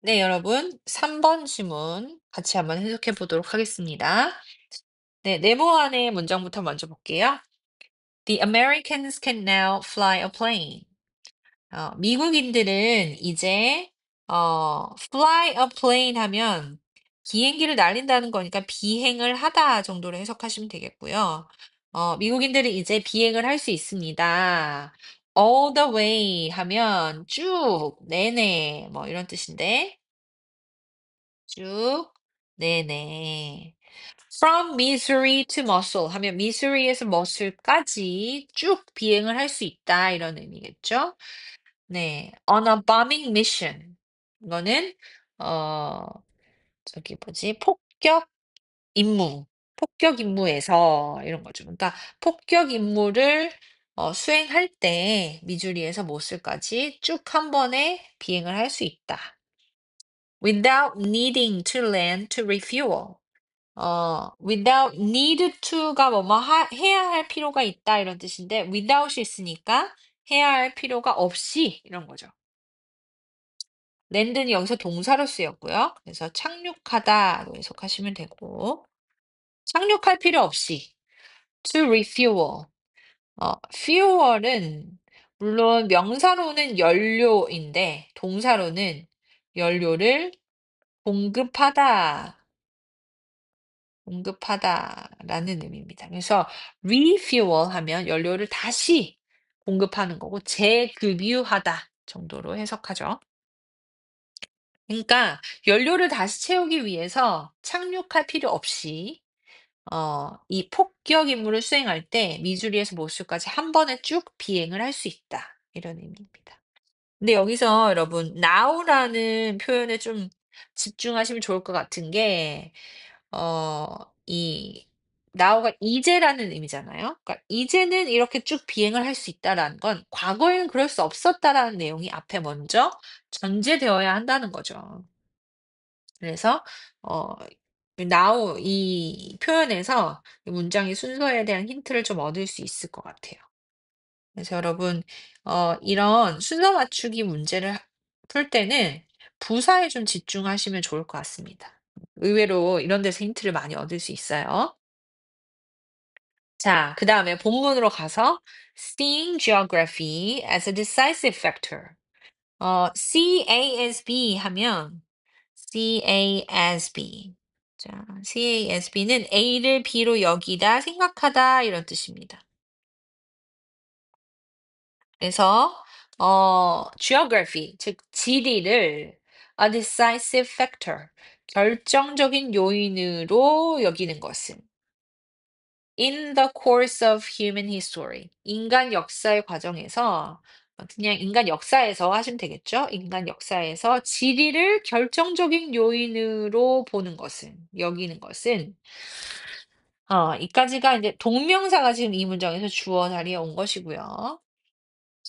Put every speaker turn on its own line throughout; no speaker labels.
네, 여러분. 3번 지문 같이 한번 해석해 보도록 하겠습니다. 네, 네모 안의 문장부터 먼저 볼게요. The Americans can now fly a plane. 미국인들은 이제 fly a plane 하면 비행기를 날린다는 거니까 비행을 하다 정도로 해석하시면 되겠고요. 미국인들은 이제 비행을 할 수 있습니다. All the way 하면 쭉, 내내 뭐 이런 뜻인데 쭉, 네네. From Missouri to Mosul 하면 미수리에서 머슬까지 쭉 비행을 할 수 있다 이런 의미겠죠. 네, on a bombing mission. 이거는 어 저기 뭐지? 폭격 임무에서 이런 거죠. 그러니까 폭격 임무를 수행할 때 미주리에서 모슬까지 쭉 한 번에 비행을 할 수 있다. Without needing to land to refuel. without need to가 해야 할 필요가 있다 이런 뜻인데 without이 있으니까 해야 할 필요가 없이 이런 거죠. land는 여기서 동사로 쓰였고요. 그래서 착륙하다로 해석하시면 되고 착륙할 필요 없이 to refuel. fuel은 물론 명사로는 연료인데 동사로는 연료를 공급하다 공급하다라는 의미입니다. 그래서 refuel 하면 연료를 다시 공급하는 거고 재급유하다 정도로 해석하죠. 그러니까 연료를 다시 채우기 위해서 착륙할 필요 없이 이 폭격 임무를 수행할 때 미주리에서 모스크까지 한 번에 쭉 비행을 할 수 있다. 이런 의미입니다. 근데 여기서 여러분 now라는 표현에 좀 집중하시면 좋을 것 같은 게 어 이 now가 이제라는 의미잖아요. 그러니까 이제는 이렇게 쭉 비행을 할 수 있다라는 건 과거에는 그럴 수 없었다라는 내용이 앞에 먼저 전제되어야 한다는 거죠. 그래서 어 now 이 표현에서 이 문장의 순서에 대한 힌트를 좀 얻을 수 있을 것 같아요. 그래서 여러분 이런 순서 맞추기 문제를 풀 때는 부사에 좀 집중하시면 좋을 것 같습니다. 의외로 이런 데서 힌트를 많이 얻을 수 있어요. 자, 그다음에 본문으로 가서 seeing geography as a decisive factor. CASB 하면 CASB. 자, CASB는 A를 B로 여기다, 생각하다 이런 뜻입니다. 그래서 geography, 즉 지리를 a decisive factor, 결정적인 요인으로 여기는 것은 in the course of human history, 인간 역사의 과정에서 그냥 인간 역사에서 하시면 되겠죠? 인간 역사에서 지리를 결정적인 요인으로 보는 것은, 여기는 것은 이까지가 이제 동명사가 지금 이 문장에서 주어 자리에 온 것이고요.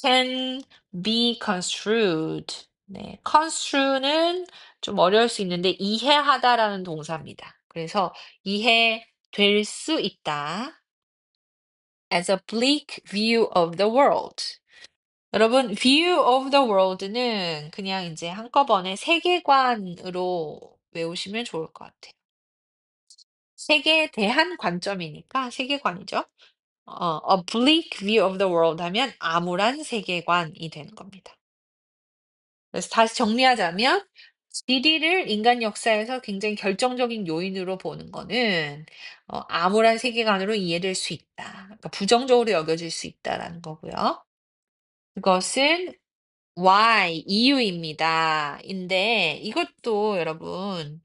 can be construed. 네, construe는 좀 어려울 수 있는데 이해하다라는 동사입니다. 그래서 이해될 수 있다. as a bleak view of the world. 여러분, view of the world는 그냥 이제 한꺼번에 세계관으로 외우시면 좋을 것 같아요. 세계에 대한 관점이니까 세계관이죠. a bleak view of the world 하면 암울한 세계관이 되는 겁니다. 그래서 다시 정리하자면 지리를 인간 역사에서 굉장히 결정적인 요인으로 보는 거는 암울한 세계관으로 이해될 수 있다. 그러니까 부정적으로 여겨질 수 있다라는 거고요. 그것은 why, 이유입니다. 인데 이것도 여러분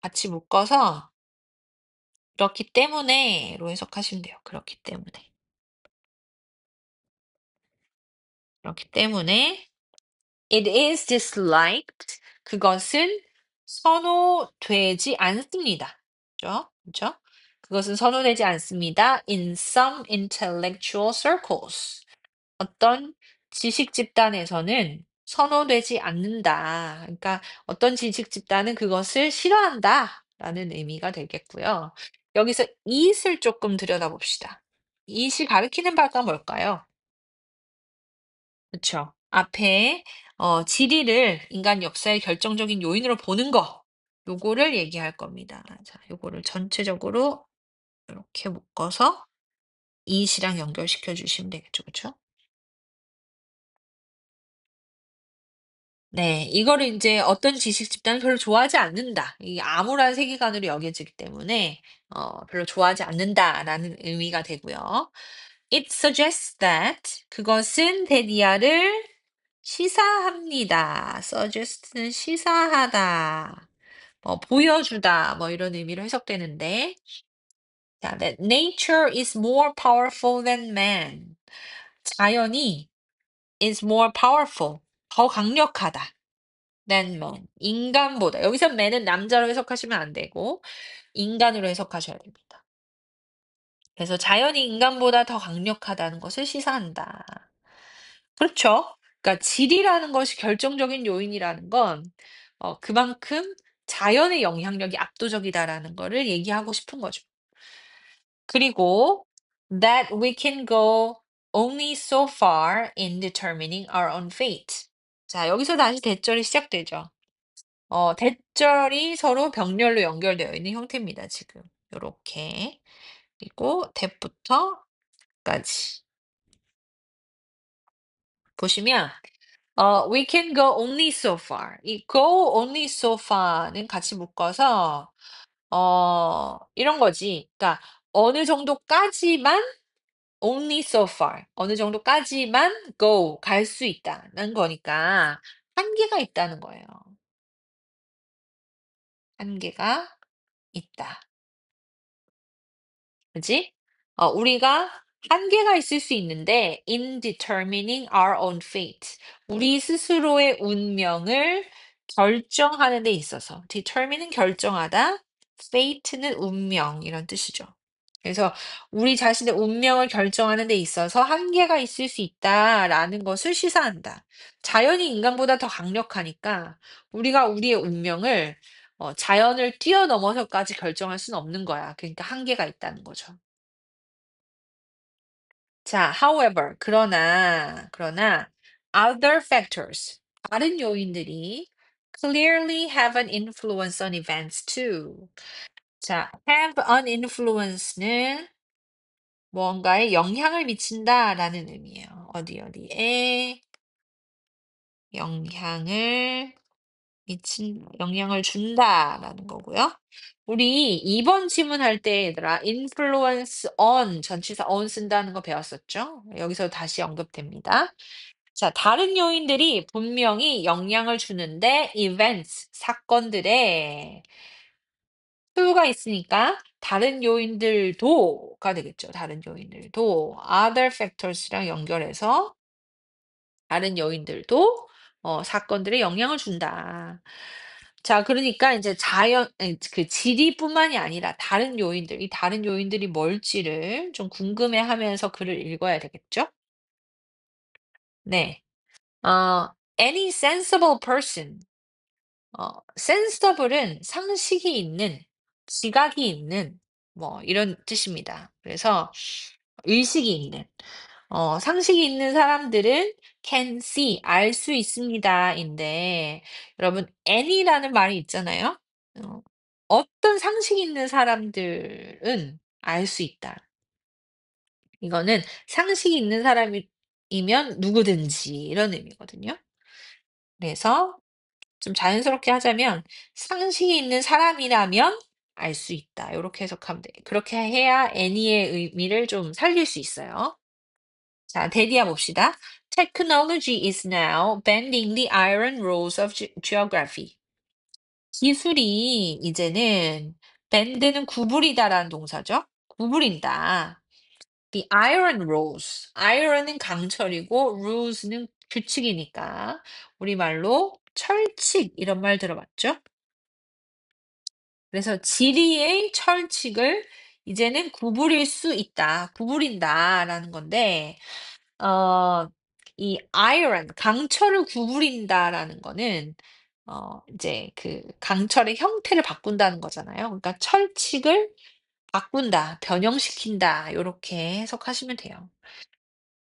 같이 묶어서 그렇기 때문에로 해석하시면 돼요. 그렇기 때문에. 그렇기 때문에 it is disliked. 그것은 선호되지 않습니다. 그죠? 그죠? 그것은 선호되지 않습니다. in some intellectual circles. 어떤 지식 집단에서는 선호되지 않는다. 그러니까 어떤 지식 집단은 그것을 싫어한다. 라는 의미가 되겠고요. 여기서 it을 조금 들여다봅시다. it이 가리키는 바가 뭘까요? 그쵸? 앞에 지리를 인간 역사의 결정적인 요인으로 보는 거 요거를 얘기할 겁니다. 자, 요거를 전체적으로 이렇게 묶어서 이시랑 연결시켜 주시면 되겠죠. 그쵸? 네. 이거를 인제 어떤 지식 집단은 별로 좋아하지 않는다. 이 암울한 세계관으로 여겨지기 때문에 별로 좋아하지 않는다라는 의미가 되고요. It suggests that 그것은 대디아를 시사합니다. suggest는 시사하다, 뭐 보여주다 뭐 이런 의미로 해석되는데 자, that nature is more powerful than man. 자연이 is more powerful, 더 강력하다. than man. 인간보다. 여기서 man은 남자로 해석하시면 안 되고 인간으로 해석하셔야 됩니다. 그래서 자연이 인간보다 더 강력하다는 것을 시사한다. 그렇죠. 그러니까 질이라는 것이 결정적인 요인이라는 건 그만큼 자연의 영향력이 압도적이다라는 거를 얘기하고 싶은 거죠. 그리고 that we can go only so far in determining our own fate. 자, 여기서 다시 대절이 시작되죠. 대절이 서로 병렬로 연결되어 있는 형태입니다, 지금. 요렇게. 그리고 that부터 까지. 보시면 we can go only so far. 이 go only so far는 같이 묶어서 이런 거지. 그러니까 어느 정도까지만 only so far. 어느 정도까지만 go 갈 수 있다는 거니까 한계가 있다는 거예요. 한계가 있다. 그지? 우리가 한계가 있을 수 있는데 in determining our own fate. 우리 스스로의 운명을 결정하는 데 있어서 determine은 결정하다, fate는 운명 이런 뜻이죠. 그래서 우리 자신의 운명을 결정하는 데 있어서 한계가 있을 수 있다라는 것을 시사한다. 자연이 인간보다 더 강력하니까 우리가 우리의 운명을 자연을 뛰어넘어서까지 결정할 수는 없는 거야. 그러니까 한계가 있다는 거죠. 자, however, 그러나 other factors, 다른 요인들이 clearly have an influence on events too. 자, have an influence는 뭔가에 영향을 미친다라는 의미예요. 어디에 영향을 영향을 준다라는 거고요. 우리 2번 지문할 때 얘들아 influence on 전치사 on 쓴다는 거 배웠었죠? 여기서 다시 언급됩니다. 자, 다른 요인들이 분명히 영향을 주는데 events 사건들에 수가 있으니까 다른 요인들도가 되겠죠. 다른 요인들도 other factors랑 연결해서 다른 요인들도 사건들에 영향을 준다. 자, 그러니까 이제 그 지리뿐만이 아니라 다른 요인들, 이 다른 요인들이 뭘지를 좀 궁금해하면서 글을 읽어야 되겠죠? 네. any sensible person. sensible은 상식이 있는, 지각이 있는, 뭐 이런 뜻입니다. 그래서 의식이 있는, 상식이 있는 사람들은 can see, 알 수 있습니다인데, 여러분, any라는 말이 있잖아요. 어, 어떤 상식 있는 사람들은 알 수 있다. 이거는 상식이 있는 사람이면 누구든지 이런 의미거든요. 그래서 좀 자연스럽게 하자면 상식이 있는 사람이라면 알 수 있다. 이렇게 해석하면 돼. 그렇게 해야 any의 의미를 좀 살릴 수 있어요. 자, 대디아 봅시다. Technology is now bending the iron rules of geography. 기술이 이제는 bend는 구부리다라는 동사죠. 구부린다. The iron rules. iron은 강철이고 rules는 규칙이니까 우리말로 철칙 이런 말 들어봤죠? 그래서 지리의 철칙을 이제는 구부릴 수 있다. 구부린다라는 건데 이 iron, 강철을 구부린다라는 거는 이제 그 강철의 형태를 바꾼다는 거잖아요. 그러니까 철칙을 바꾼다, 변형시킨다, 요렇게 해석하시면 돼요.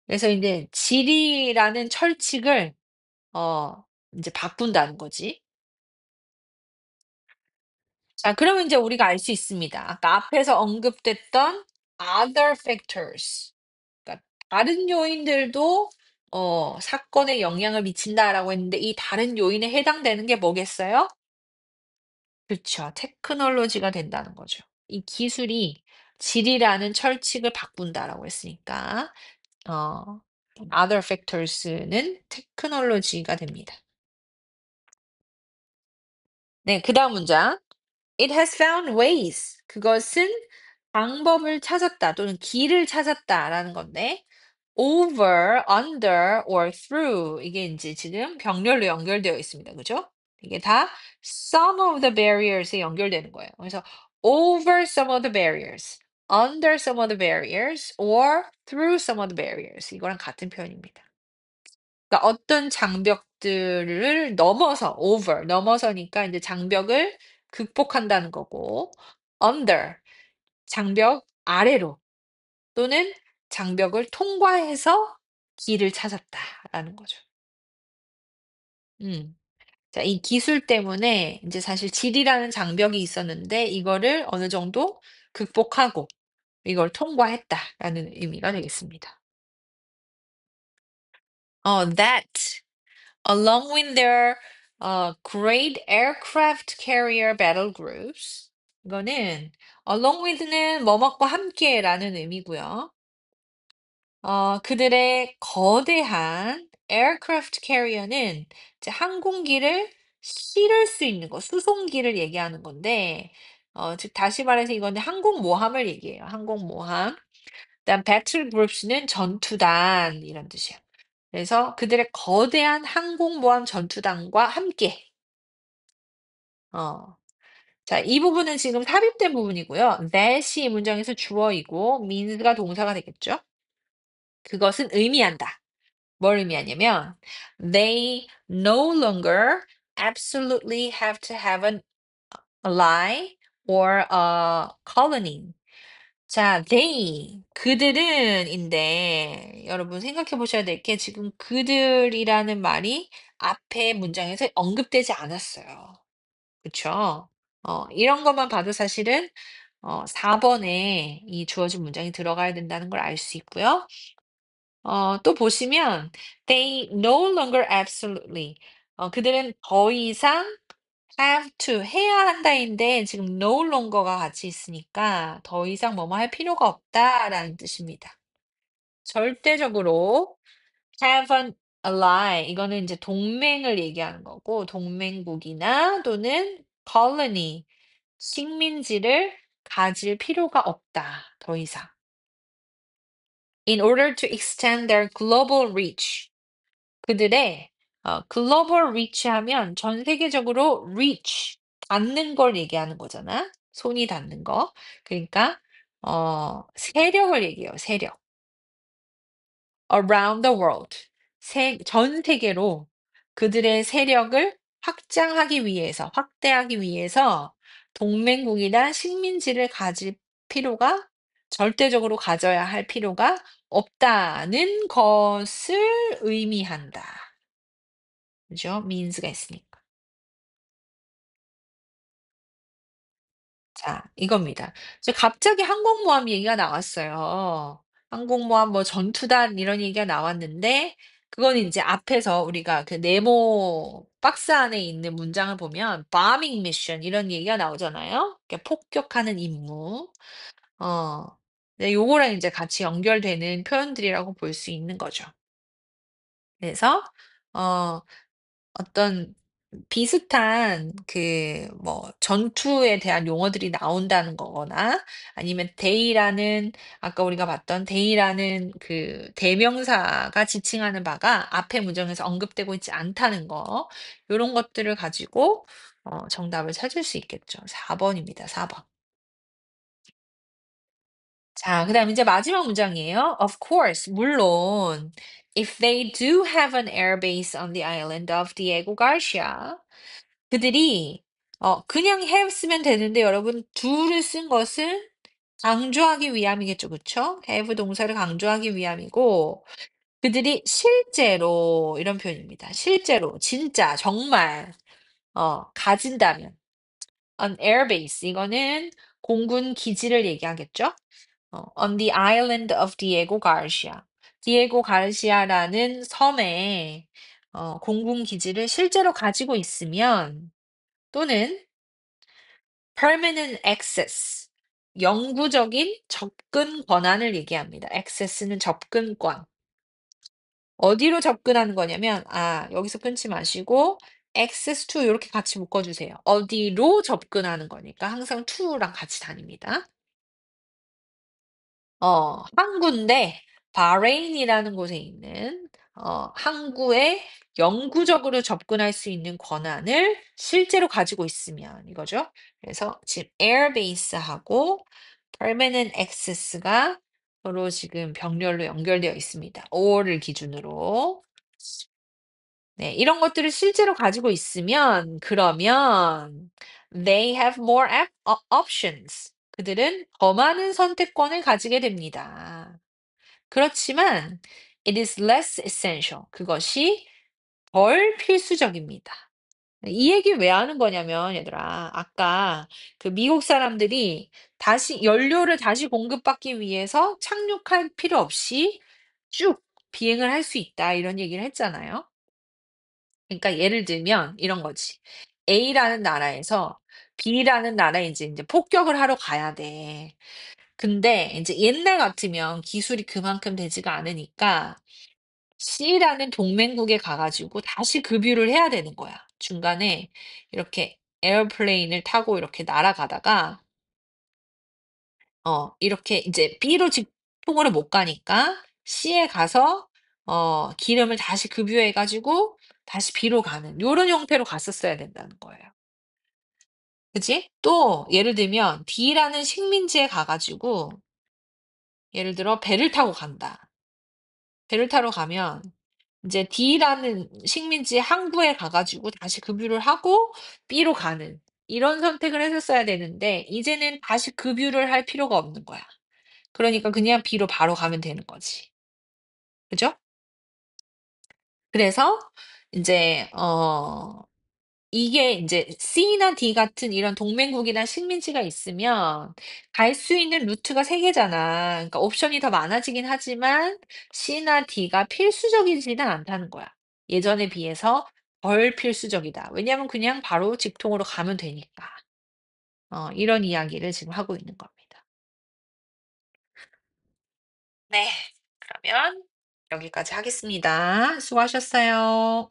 그래서 이제 지리라는 철칙을 어 인제 바꾼다는 거지. 자 그러면 인제 우리가 알 수 있습니다. 아까 앞에서 언급됐던 other factors. 그러니까 다른 요인들도 "사건에 영향을 미친다."라고 했는데 이 다른 요인에 해당되는 게 뭐겠어요? 그쵸. 테크놀로지가 된다는 거죠. 이 기술이 "질이라는 철칙을 바꾼다."라고 했으니까 어 other factors는 테크놀로지가 됩니다. 네 그다음 문장. It has found ways. 그것은 방법을 찾았다 또는 길을 찾았다라는 건데 over, under or through 이게 인제 지금 병렬로 연결되어 있습니다. 그죠? 이게 다 some of the barriers에 연결되는 거예요. 그래서 over some of the barriers, under some of the barriers or through some of the barriers 이거랑 같은 표현입니다. 그러니까 어떤 장벽들을 넘어서 over 넘어서니까 인제 장벽을 극복한다는 거고 under 장벽 아래로 또는 장벽을 통과해서 길을 찾았다라는 거죠. 음. 자, 이 기술 때문에 인제 사실 질이라는 장벽이 있었는데 이거를 어느 정도 극복하고 이걸 통과했다라는 의미가 되겠습니다. That along with their great aircraft carrier battle groups 이거는 along with는 뭐뭐과 함께라는 의미고요. 그들의 거대한 aircraft carrier는 이제 항공기를 실을 수 있는 거, 수송기를 얘기하는 건데, 즉 다시 말해서 이거는 항공모함을 얘기해요. 항공모함. 그다음 battle groups는 전투단 이런 뜻이에요. 그래서 그들의 거대한 항공모함 전투단과 함께. 어, 자, 이 부분은 지금 삽입된 부분이고요. that이 이 문장에서 주어이고 means가 동사가 되겠죠. 그것은 의미한다. 뭘 의미하냐면 they no longer absolutely have to have an ally or a colony. 자, they 그들은인데 여러분 생각해 보셔야 될 게 지금 그들이라는 말이 앞에 문장에서 언급되지 않았어요. 그쵸? 이런 것만 봐도 사실은 4번에 이 주어진 문장이 들어가야 된다는 걸 알 수 있고요. 또 보시면 they no longer absolutely 그들은 더 이상 have to 해야 한다인데 지금 no longer가 같이 있으니까 더 이상 뭐뭐 할 필요가 없다라는 뜻입니다. 절대적으로 have an ally 이거는 이제 동맹을 얘기하는 거고 동맹국이나 또는 colony 식민지를 가질 필요가 없다. 더 이상. In order to extend their global reach. 그들의 글로벌 reach 하면 전 세계적으로 reach 닿는 걸 얘기하는 거잖아. 손이 닿는 거. 그러니까 세력을 얘기해요. 세력. around the world. 전 세계로 그들의 세력을 확장하기 위해서, 확대하기 위해서 동맹국이나 식민지를 가질 필요가 절대적으로 가져야 할 필요가 없다는 것을 의미한다. 그죠? means가 있으니까. 자, 이겁니다. 이제 갑자기 항공모함 얘기가 나왔어요. 항공모함 뭐 전투단 이런 얘기가 나왔는데 그건 이제 앞에서 우리가 그 네모 박스 안에 있는 문장을 보면 bombing mission 이런 얘기가 나오잖아요. 그러니까 폭격하는 임무. 어. 네, 요거랑 이제 같이 연결되는 표현들이라고 볼 수 있는 거죠. 그래서 어 어떤 비슷한 그 뭐 전투에 대한 용어들이 나온다는 거거나 아니면 데이라는 아까 우리가 봤던 데이라는 그 대명사가 지칭하는 바가 앞에 문장에서 언급되고 있지 않다는 거 요런 것들을 가지고 정답을 찾을 수 있겠죠. 4 번입니다. 4 번. 자, 그다음 이제 마지막 문장이에요. Of course, 물론 if they do have an air base on the island of Diego Garcia 그들이 그냥 have 쓰면 되는데 여러분 do를 쓴 것은 강조하기 위함이겠죠. 그쵸? have 동사를 강조하기 위함이고 그들이 실제로 이런 표현입니다. 실제로 진짜 정말 가진다면 an airbase 이거는 공군 기지를 얘기하겠죠? on the island of Diego Garcia. 디에고 가르시아라는 섬에 공군 기지를 실제로 가지고 있으면 또는 permanent access 영구적인 접근 권한을 얘기합니다. access는 접근권. 어디로 접근하는 거냐면 여기서 끊지 마시고 access to 이렇게 같이 묶어 주세요. 어디로 접근하는 거니까 항상 to랑 같이 다닙니다. 항구인데 바레인이라는 곳에 있는 항구에 영구적으로 접근할 수 있는 권한을 실제로 가지고 있으면 이거죠. 그래서 지금 airbase하고 permanent access가 서로 지금 병렬로 연결되어 있습니다. or를 기준으로. 네, 이런 것들을 실제로 가지고 있으면 그러면 they have more options. 그들은 더 많은 선택권을 가지게 됩니다. 그렇지만 it is less essential. 그것이 덜 필수적입니다. 이 얘기 왜 하는 거냐면 얘들아 아까 그 미국 사람들이 다시 연료를 다시 공급받기 위해서 착륙할 필요 없이 쭉 비행을 할 수 있다 이런 얘기를 했잖아요. 그러니까 예를 들면 이런 거지. A라는 나라에서 B라는 나라에 이제 폭격을 하러 가야 돼. 근데 이제 옛날 같으면 기술이 그만큼 되지가 않으니까 C라는 동맹국에 가 가지고 다시 급유를 해야 되는 거야. 중간에 이렇게 에어플레인을 타고 이렇게 날아가다가 이렇게 이제 B로 직통으로 못 가니까 C에 가서 기름을 다시 급유해 가지고 다시 B로 가는 요런 형태로 갔었어야 된다는 거예요. 그지? 또 예를 들면 D라는 식민지에 가 가지고 예를 들어 배를 타고 간다. 배를 타러 가면 이제 D라는 식민지 항구에 가 가지고 다시 급유를 하고 B로 가는 이런 선택을 했었어야 되는데 이제는 다시 급유를 할 필요가 없는 거야. 그러니까 그냥 B로 바로 가면 되는 거지. 그죠? 그래서 인제 이게 인제 C나 D 같은 이런 동맹국이나 식민지가 있으면 갈 수 있는 루트가 3 개잖아. 그러니까 옵션이 더 많아지긴 하지만 C나 D가 필수적이지는 않다는 거야. 예전에 비해서 덜 필수적이다. 왜냐하면 그냥 바로 직통으로 가면 되니까. 이런 이야기를 지금 하고 있는 겁니다. 네. 그러면 여기까지 하겠습니다. 수고하셨어요.